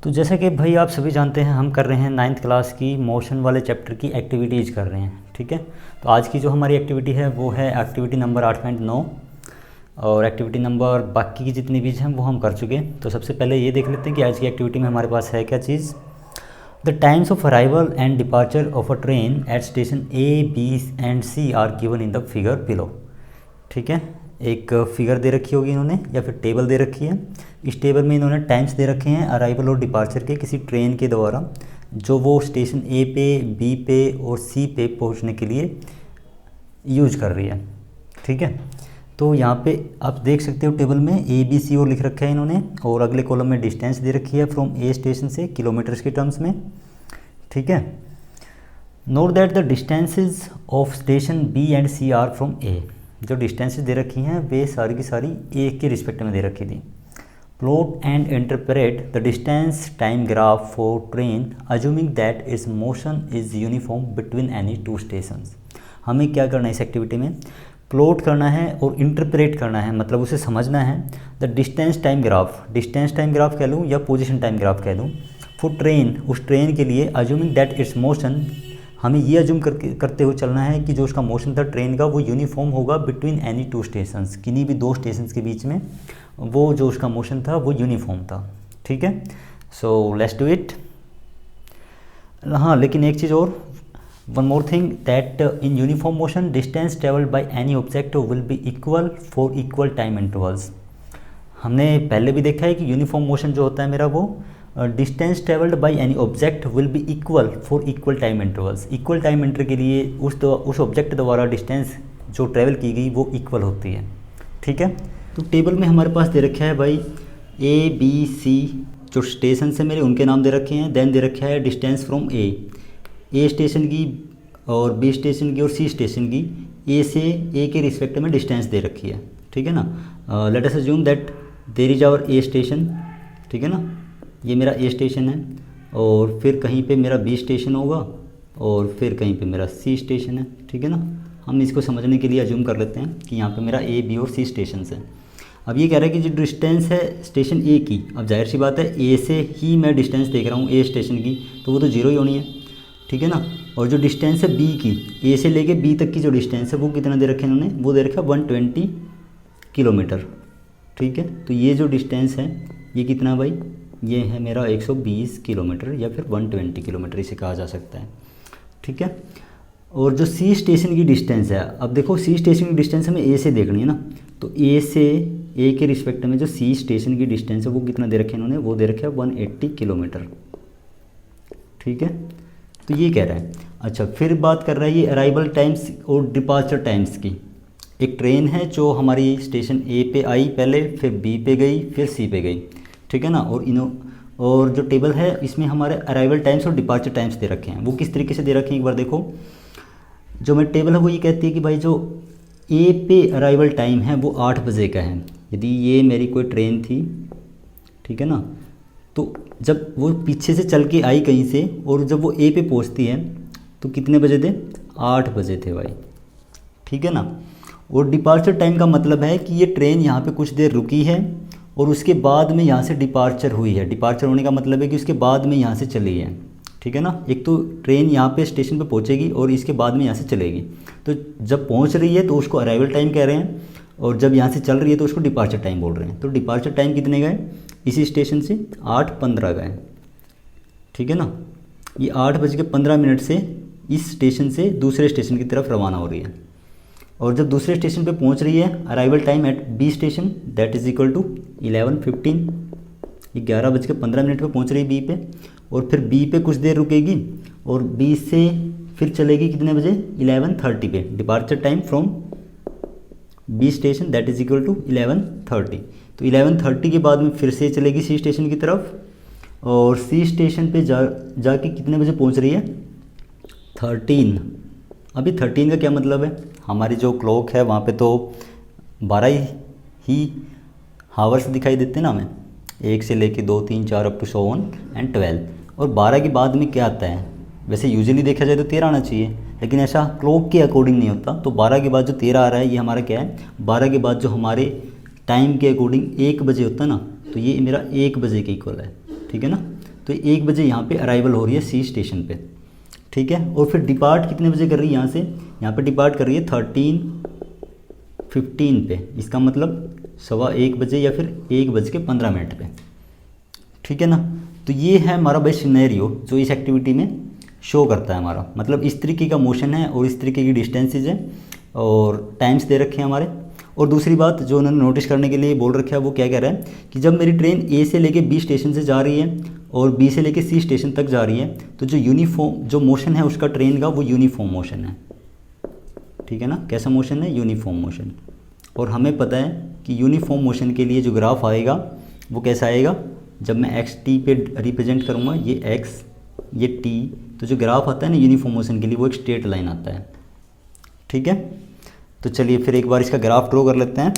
तो जैसा कि भाई आप सभी जानते हैं, हम कर रहे हैं 9th क्लास की मोशन वाले चैप्टर की एक्टिविटीज़ कर रहे हैं। ठीक है, तो आज की जो हमारी एक्टिविटी है वो है एक्टिविटी नंबर 8.9 और एक्टिविटी नंबर बाकी की जितनी भी हैं वो हम कर चुके हैं। तो सबसे पहले ये देख लेते हैं कि आज की एक्टिविटी में हमारे पास है क्या चीज़। The times of arrival and departure of a train at station A B and C are given in the figure below. ठीक है, एक फिगर दे रखी होगी इन्होंने या फिर टेबल दे रखी है। इस टेबल में इन्होंने टाइम्स दे रखे हैं अराइवल और डिपार्चर के किसी ट्रेन के द्वारा जो वो स्टेशन ए पे, बी पे और सी पे पहुंचने के लिए यूज कर रही है। ठीक है, तो यहाँ पे आप देख सकते हो टेबल में ए बी सी और लिख रखा है इन्होंने, और अगले कॉलम में डिस्टेंस दे रखी है फ्रॉम ए स्टेशन से किलोमीटर्स के टर्म्स में। ठीक है, note that the distances of station B and C are from A. जो डिस्टेंसेस दे रखी हैं वे सारी की सारी ए के रिस्पेक्ट में दे रखी थी। Plot and interpret the distance time graph for train assuming that it's motion is uniform between any two stations. हमें क्या करना है इस एक्टिविटी में, प्लॉट करना है और इंटरप्रेट करना है, मतलब उसे समझना है। द डिस्टेंस टाइम ग्राफ कह लूँ या पोजीशन टाइम ग्राफ कह दूँ फॉर ट्रेन, उस ट्रेन के लिए अज्यूमिंग दैट इट्स मोशन, हमें ये अज्यूम करते हुए चलना है कि जो उसका मोशन था ट्रेन का वो यूनिफॉर्म होगा बिटवीन एनी टू स्टेशंस, किन्हीं भी दो स्टेशंस के बीच में वो जो उसका मोशन था वो यूनिफॉर्म था। ठीक है, सो लेट्स डू इट। हाँ, लेकिन एक चीज़ और, one more thing, that in uniform motion distance travelled by any object will be equal for equal time intervals. हमने पहले भी देखा है कि यूनिफॉर्म मोशन जो होता है मेरा वो distance travelled by any object will be equal for equal time intervals. Equal time interval के लिए उस ऑब्जेक्ट द्वारा डिस्टेंस जो ट्रेवल की गई वो इक्वल होती है। ठीक है, तो टेबल में हमारे पास दे रखा है भाई ए बी सी, जो स्टेशन से मेरे उनके नाम दे रखे हैं। देन दे रखा है डिस्टेंस फ्रॉम ए स्टेशन की और बी स्टेशन की और सी स्टेशन की ए से ए के रिस्पेक्ट में डिस्टेंस दे रखी है। ठीक है ना, let us assume that there is our A station. ठीक है ना, ये मेरा ए स्टेशन है और फिर कहीं पे मेरा बी स्टेशन होगा और फिर कहीं पे मेरा सी स्टेशन है। ठीक है ना, हम इसको समझने के लिए अज्यूम कर लेते हैं कि यहाँ पे मेरा ए बी और सी स्टेशन है। अब ये कह रहा है कि जो डिस्टेंस है स्टेशन ए की, अब जाहिर सी बात है ए से ही मैं डिस्टेंस देख रहा हूँ ए स्टेशन की, तो वो तो जीरो ही होनी है। ठीक है ना, और जो डिस्टेंस है बी की, ए से लेके बी तक की जो डिस्टेंस है वो कितना दे रखे इन्होंने, वो दे रखा है 120 किलोमीटर। ठीक है, तो ये जो डिस्टेंस है ये कितना भाई, ये है मेरा 120 किलोमीटर या फिर 120 किलोमीटर इसे कहा जा सकता है। ठीक है, और जो सी स्टेशन की डिस्टेंस है, अब देखो सी स्टेशन की डिस्टेंस हमें ए से देखनी है ना, तो ए से ए के रिस्पेक्ट में जो सी स्टेशन की डिस्टेंस है वो कितना दे रखे इन्होंने, वो दे रखे है 180 किलोमीटर। ठीक है, तो ये कह रहा है। अच्छा, फिर बात कर रहा है ये अराइवल टाइम्स और डिपार्चर टाइम्स की। एक ट्रेन है जो हमारी स्टेशन ए पे आई पहले, फिर बी पे गई, फिर सी पे गई। ठीक है ना, और जो टेबल है इसमें हमारे अराइवल टाइम्स और डिपार्चर टाइम्स दे रखे हैं। वो किस तरीके से दे रखे हैं एक बार देखो। जो मेरी टेबल है वो ये कहती है कि भाई जो ए पे अराइवल टाइम है वो 8 बजे का है। यदि ये मेरी कोई ट्रेन थी, ठीक है ना, तो जब वो पीछे से चल के आई कहीं से और जब वो ए पे पहुंचती है तो कितने बजे थे, 8 बजे थे भाई। ठीक है ना, और डिपार्चर टाइम का मतलब है कि ये ट्रेन यहाँ पे कुछ देर रुकी है और उसके बाद में यहाँ से डिपार्चर हुई है। डिपार्चर होने का मतलब है कि उसके बाद में यहाँ से चली है। ठीक है ना, एक तो ट्रेन यहाँ पे स्टेशन पे पहुँचेगी और इसके बाद में यहाँ से चलेगी, तो जब पहुँच रही है तो उसको अराइवल टाइम कह रहे हैं, और जब यहाँ से चल रही है तो उसको डिपार्चर टाइम बोल रहे हैं। तो डिपार्चर टाइम कितने का है इसी स्टेशन से, 8:15 का है। ठीक है ना, ये 8:15 से इस स्टेशन से दूसरे स्टेशन की तरफ रवाना हो रही है, और जब दूसरे स्टेशन पे पहुंच रही है arrival time at B station that is equal to 11:15। 11:15 पे पहुंच रही है बी पे, और फिर बी पे कुछ देर रुकेगी और बी से फिर चलेगी कितने बजे, 11:30 पे। Departure time from B station that is equal to 11:30। तो 11:30 के बाद में फिर से चलेगी सी स्टेशन की तरफ, और सी स्टेशन पे जाके कितने बजे पहुंच रही है, 13। अभी 13 का क्या मतलब है, हमारी जो क्लॉक है वहाँ पे तो 12 ही हावर्स दिखाई देते हैं ना हमें, 1 से लेके 2 3 4 अप टू 7 एंड 12, और 12 के बाद में क्या आता है, वैसे यूजुअली देखा जाए तो 13 आना चाहिए, लेकिन ऐसा क्लॉक के अकॉर्डिंग नहीं होता। तो 12 के बाद जो 13 आ रहा है ये हमारा क्या है, 12 के बाद जो हमारे टाइम के अकॉर्डिंग 1 बजे होता है ना, तो ये मेरा 1 बजे के इक्वल है। ठीक है ना, तो 1 बजे यहाँ पे अराइवल हो रही है सी स्टेशन पे, ठीक है। और फिर डिपार्ट कितने बजे कर रही है यहाँ से, यहाँ पे डिपार्ट कर रही है 13:15 पे, इसका मतलब 1:15 बजे या फिर 1:15 पे, ठीक है ना। तो ये है हमारा भाई सिनेरियो जो इस एक्टिविटी में शो करता है हमारा, मतलब इस तरीके का मोशन है और इस तरीके की डिस्टेंसेज है और टाइम्स दे रखे हैं हमारे। और दूसरी बात जो उन्होंने नोटिस करने के लिए बोल रखा है वो क्या कह रहा है कि जब मेरी ट्रेन ए से लेके बी स्टेशन से जा रही है और बी से लेके सी स्टेशन तक जा रही है तो जो यूनिफॉर्म जो मोशन है उसका ट्रेन का वो यूनिफॉर्म मोशन है, ठीक है ना। कैसा मोशन है, यूनिफॉर्म मोशन। और हमें पता है कि यूनिफॉर्म मोशन के लिए जो ग्राफ आएगा वो कैसा आएगा, जब मैं एक्स टी पे रिप्रेजेंट करूँगा, ये एक्स ये टी, तो जो ग्राफ आता है ना यूनिफॉर्म मोशन के लिए वो एक स्ट्रेट लाइन आता है, ठीक है। तो चलिए फिर एक बार इसका ग्राफ ड्रॉ कर लेते हैं।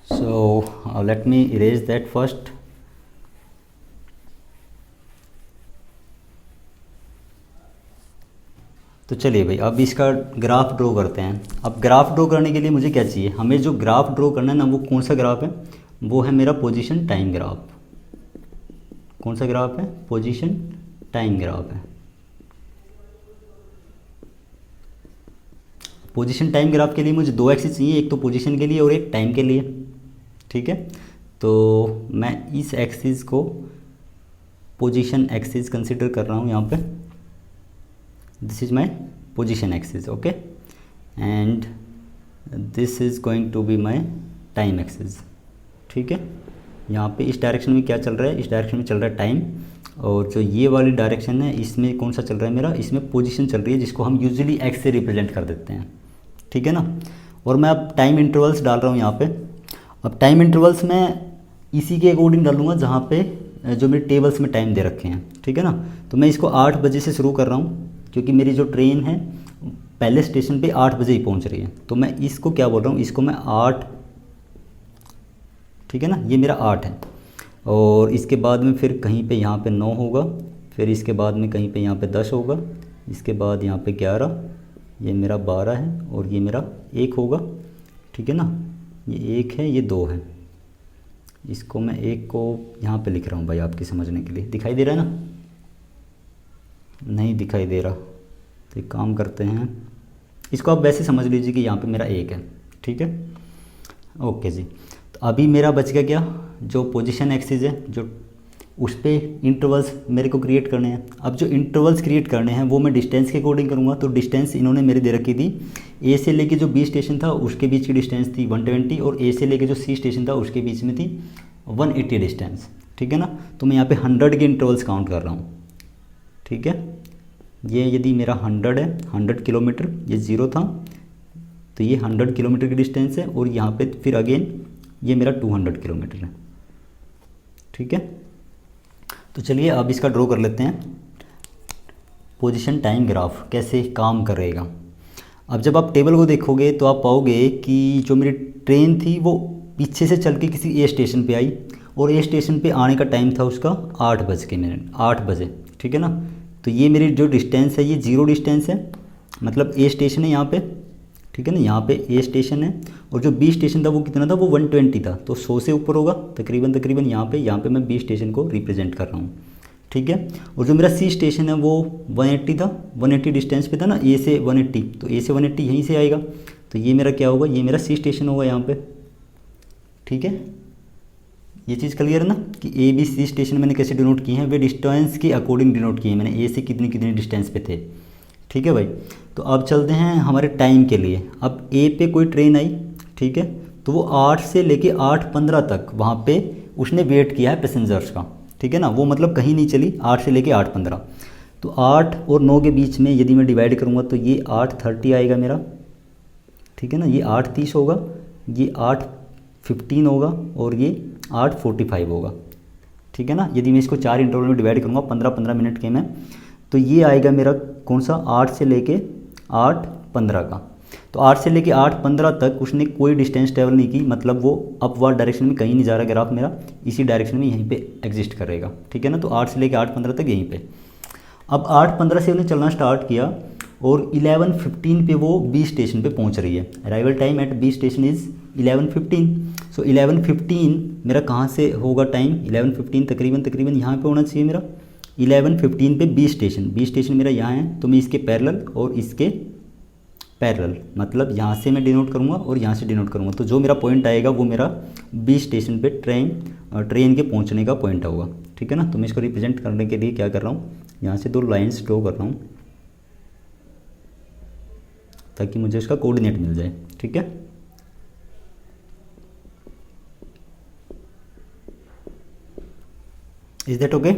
So let me erase that first. तो चलिए भाई अब इसका ग्राफ ड्रॉ करते हैं। अब ग्राफ ड्रॉ करने के लिए मुझे क्या चाहिए, हमें जो ग्राफ ड्रॉ करना है ना वो कौन सा ग्राफ है, वो है मेरा पोजीशन टाइम ग्राफ। कौन सा ग्राफ है, पोजीशन टाइम ग्राफ है। पोजीशन टाइम ग्राफ के लिए मुझे 2 एक्सिस चाहिए, एक तो पोजीशन के लिए और एक टाइम के लिए, ठीक है। तो मैं इस एक्सिस को पोजीशन एक्सिस कंसिडर कर रहा हूँ यहाँ पे, this is my position axis, okay, and this is going to be my time axis, ठीक है। यहाँ पे इस डायरेक्शन में क्या चल रहा है, इस डायरेक्शन में चल रहा है टाइम, और जो ये वाली डायरेक्शन है इसमें कौन सा चल रहा है मेरा, इसमें पोजीशन चल रही है जिसको हम यूजुअली एक्स से रिप्रेजेंट कर देते हैं, ठीक है ना। और मैं अब टाइम इंटरवल्स डाल रहा हूँ यहाँ पे। अब टाइम इंटरवल्स मैं इसी के अकॉर्डिंग डालूंगा जहाँ पे जो मेरे टेबल्स में टाइम दे रखे हैं, ठीक है ना। तो मैं इसको 8 बजे से शुरू कर रहा हूँ क्योंकि मेरी जो ट्रेन है पहले स्टेशन पे 8 बजे ही पहुँच रही है, तो मैं इसको क्या बोल रहा हूँ, इसको मैं 8, ठीक है ना, ये मेरा 8 है। और इसके बाद में फिर कहीं पे यहाँ पे 9 होगा, फिर इसके बाद में कहीं पे यहाँ पे 10 होगा, इसके बाद यहाँ पे 11, ये मेरा 12 है और ये मेरा 1 होगा, ठीक है ना। ये 1 है, ये 2 है, इसको मैं 1 को यहाँ पे लिख रहा हूँ भाई आपके समझने के लिए। दिखाई दे रहा है ना, नहीं दिखाई दे रहा, तो एक काम करते हैं, इसको आप वैसे समझ लीजिए कि यहाँ पे मेरा 1 है, ठीक है, ओके जी। तो अभी मेरा बच गया क्या, जो पोजीशन एक्सिस है जो उस पर इंटरवल्स मेरे को क्रिएट करने हैं। अब जो इंटरवल्स क्रिएट करने हैं वो मैं डिस्टेंस के अकॉर्डिंग करूँगा। तो डिस्टेंस इन्होंने मेरी दे रखी थी, ए से लेके जो बी स्टेशन था उसके बीच की डिस्टेंस थी 120 और ए से लेके जो सी स्टेशन था उसके बीच में थी 180 डिस्टेंस, ठीक है ना। तो मैं यहाँ पे 100 के इंटरवल्स काउंट कर रहा हूँ, ठीक है। ये यदि मेरा 100 है, 100 किलोमीटर, ये 0 था, तो ये 100 किलोमीटर की डिस्टेंस है, और यहाँ पे फिर अगेन ये मेरा 200 किलोमीटर है, ठीक है। तो चलिए अब इसका ड्रॉ कर लेते हैं, पोजीशन टाइम ग्राफ कैसे काम करेगा। अब जब आप टेबल को देखोगे तो आप पाओगे कि जो मेरी ट्रेन थी वो पीछे से चल के किसी ए स्टेशन पे आई और ए स्टेशन पे आने का टाइम था उसका 8 बजे, ठीक है ना। तो ये मेरी जो डिस्टेंस है ये 0 डिस्टेंस है, मतलब ए स्टेशन है यहाँ पे, ठीक है ना, यहाँ पे ए स्टेशन है, और जो बी स्टेशन था वो कितना था, वो 120 था, तो 100 से ऊपर होगा तकरीबन यहाँ पे मैं बी स्टेशन को रिप्रेजेंट कर रहा हूँ, ठीक है। और जो मेरा सी स्टेशन है वो 180 था, 180 डिस्टेंस पे था ना ए से 180, तो ए से 180 यहीं से आएगा, तो ये मेरा क्या होगा, ये मेरा सी स्टेशन होगा यहाँ पे, ठीक है। ये चीज़ क्लियर है ना कि ए बी सी स्टेशन मैंने कैसे डिनोट किए हैं, वे डिस्टेंस के अकॉर्डिंग डिनोट किए हैं मैंने, ए से कितनी कितनी डिस्टेंस पे थे, ठीक है भाई। तो अब चलते हैं हमारे टाइम के लिए। अब ए पे कोई ट्रेन आई, ठीक है, तो वो 8 से लेके 8:15 तक वहाँ पे उसने वेट किया है पैसेंजर्स का, ठीक है ना, वो मतलब कहीं नहीं चली 8 से लेके 8:15। तो 8 और 9 के बीच में यदि मैं डिवाइड करूँगा तो ये 8:30 आएगा मेरा, ठीक है ना, ये 8:30 होगा, ये 8:15 होगा और ये 8:45 होगा, ठीक है ना। यदि मैं इसको 4 इंटरवल में डिवाइड करूँगा 15-15 मिनट के में, तो ये आएगा मेरा कौन सा, 8 से लेके 8:15 का। तो 8 से लेके 8:15 तक उसने कोई डिस्टेंस ट्रेवल नहीं की, मतलब वो अपवर्ड डायरेक्शन में कहीं नहीं जा रहा, ग्राफ मेरा इसी डायरेक्शन में यहीं पे एग्जिस्ट करेगा, ठीक है ना। तो 8 से लेके 8:15 तक यहीं पे। अब 8:15 से उन्हें चलना स्टार्ट किया और 11:15 पे वो बी स्टेशन पे पहुंच रही है। Arrival time at B station is 11:15। So 11:15 मेरा कहाँ से होगा टाइम, 11:15 तकरीबन यहाँ पे होना चाहिए मेरा। 11:15 पे बी स्टेशन मेरा यहाँ है, तो मैं इसके पैरेलल और इसके पैरेलल, मतलब यहाँ से मैं डिनोट करूँगा और यहाँ से डिनोट करूँगा, तो जो मेरा पॉइंट आएगा वो मेरा बी स्टेशन पे ट्रेन के पहुँचने का पॉइंट होगा। ठीक है ना। तो मैं इसको रिप्रेजेंट करने के लिए क्या कर रहा हूँ, यहाँ से 2 लाइन्स ड्रॉ कर रहा हूँ ताकि मुझे उसका कोऑर्डिनेट मिल जाए। ठीक है। Is that okay?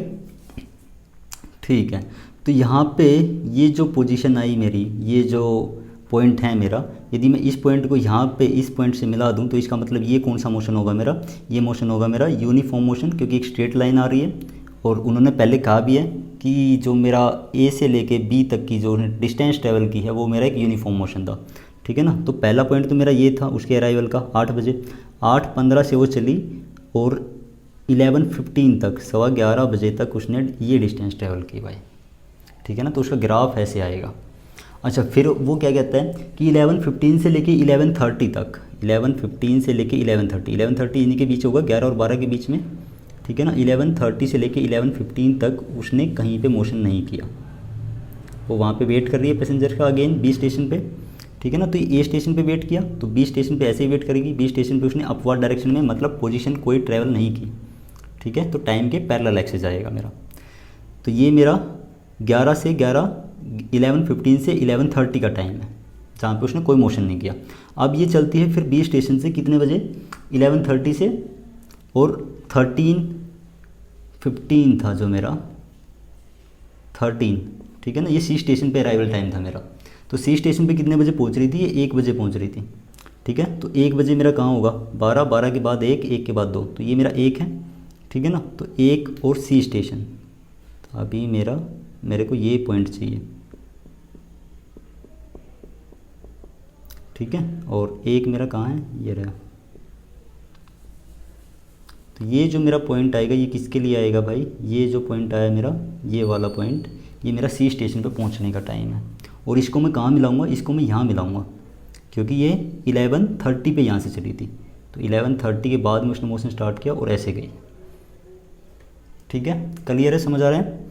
ठीक है। तो यहाँ पे ये जो पोजीशन आई मेरी, ये जो पॉइंट है मेरा, यदि मैं इस पॉइंट को यहाँ पे इस पॉइंट से मिला दूँ तो इसका मतलब ये कौन सा मोशन होगा मेरा, ये मोशन होगा मेरा यूनिफॉर्म मोशन, क्योंकि एक स्ट्रेट लाइन आ रही है। और उन्होंने पहले कहा भी है कि जो मेरा ए से लेके बी तक की जो डिस्टेंस ट्रेवल की है वो मेरा एक यूनिफॉर्म मोशन था। ठीक है ना। तो पहला पॉइंट तो मेरा ये था उसके अराइवल का 8 बजे, 8:15 से वो चली और 11:15 तक, 11:15 बजे तक उसने ये डिस्टेंस ट्रेवल की भाई। ठीक है ना। तो उसका ग्राफ ऐसे आएगा। अच्छा, फिर वो क्या कहता है कि 11:15 से लेके 11:30 तक, 11:15 से लेके 11:30 इन्हीं के बीच होगा, 11 और 12 के बीच में। ठीक है ना। 11:30 से लेके 11:15 तक उसने कहीं पे मोशन नहीं किया, वो वहाँ पे वेट कर रही है पैसेंजर का अगेन बी स्टेशन पे। ठीक है ना। तो ए स्टेशन पे वेट किया तो बी स्टेशन पे ऐसे ही वेट करेगी, बी स्टेशन पे उसने अपवर्ड डायरेक्शन में, मतलब पोजीशन कोई ट्रैवल नहीं की। ठीक है। तो टाइम के पैरेलल एक्सिस आएगा मेरा। तो ये मेरा 11:15 से 11:30 का टाइम है जहाँ पे उसने कोई मोशन नहीं किया। अब ये चलती है फिर बी स्टेशन से कितने बजे, 11:30 से, और 13:15 था जो मेरा 13। ठीक है ना। ये सी स्टेशन पे अराइवल टाइम था मेरा। तो सी स्टेशन पे कितने बजे पहुंच रही थी, ये 1 बजे पहुंच रही थी। ठीक है। तो 1 बजे मेरा कहाँ होगा, 12, 12 के बाद 1, 1 के बाद 2, तो ये मेरा 1 है। ठीक है ना। तो 1 और सी स्टेशन, तो अभी मेरे को ये पॉइंट चाहिए। ठीक है। और 1 मेरा कहाँ है, ये रहा। तो ये जो मेरा पॉइंट आएगा ये किसके लिए आएगा भाई, ये जो पॉइंट आया मेरा, ये वाला पॉइंट, ये मेरा सी स्टेशन पे पहुंचने का टाइम है। और इसको मैं कहाँ मिलाऊंगा, इसको मैं यहाँ मिलाऊंगा, क्योंकि ये 11:30 पे यहाँ से चली थी। तो 11:30 के बाद में उसने मोशन स्टार्ट किया और ऐसे गई। ठीक है। क्लियर है, समझ आ रहा है?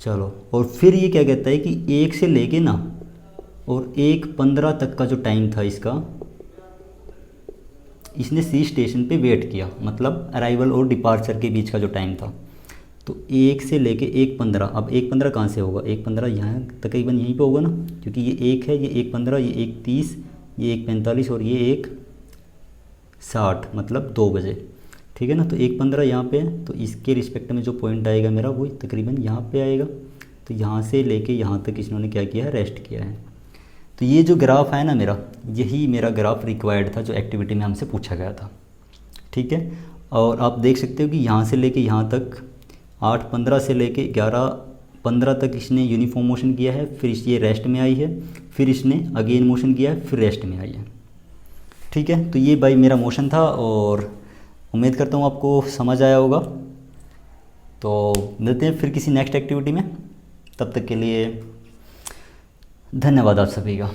चलो। और फिर ये क्या कहता है कि 1 से लेके ना और 1:15 तक का जो टाइम था इसका, इसने सी स्टेशन पे वेट किया, मतलब अराइवल और डिपार्चर के बीच का जो टाइम था। तो 1 से लेके 1:15, अब 1:15 कहाँ से होगा, 1:15 यहाँ तकरीबन यहीं पे होगा ना, क्योंकि ये 1 है, ये 1:15, ये 1:30, ये 1:45 और ये 1:60, मतलब 2 बजे। ठीक है ना। तो 1:15 यहाँ पे है, तो इसके रिस्पेक्ट में जो पॉइंट आएगा मेरा वो तकरीबन यहाँ पे आएगा। तो यहाँ से लेके यहाँ तक इन्होंने क्या किया है, रेस्ट किया है। तो ये जो ग्राफ है ना मेरा, यही मेरा ग्राफ रिक्वायर्ड था जो एक्टिविटी में हमसे पूछा गया था। ठीक है। और आप देख सकते हो कि यहाँ से लेके यहाँ तक 8:15 से लेके 11:15 तक इसने यूनिफॉर्म मोशन किया है, फिर ये रेस्ट में आई है, फिर इसने अगेन मोशन किया है, फिर रेस्ट में आई है। ठीक है। तो ये भाई मेरा मोशन था और उम्मीद करता हूँ आपको समझ आया होगा। तो मिलते हैं फिर किसी नेक्स्ट एक्टिविटी में, तब तक के लिए धन्यवाद आप सभी का।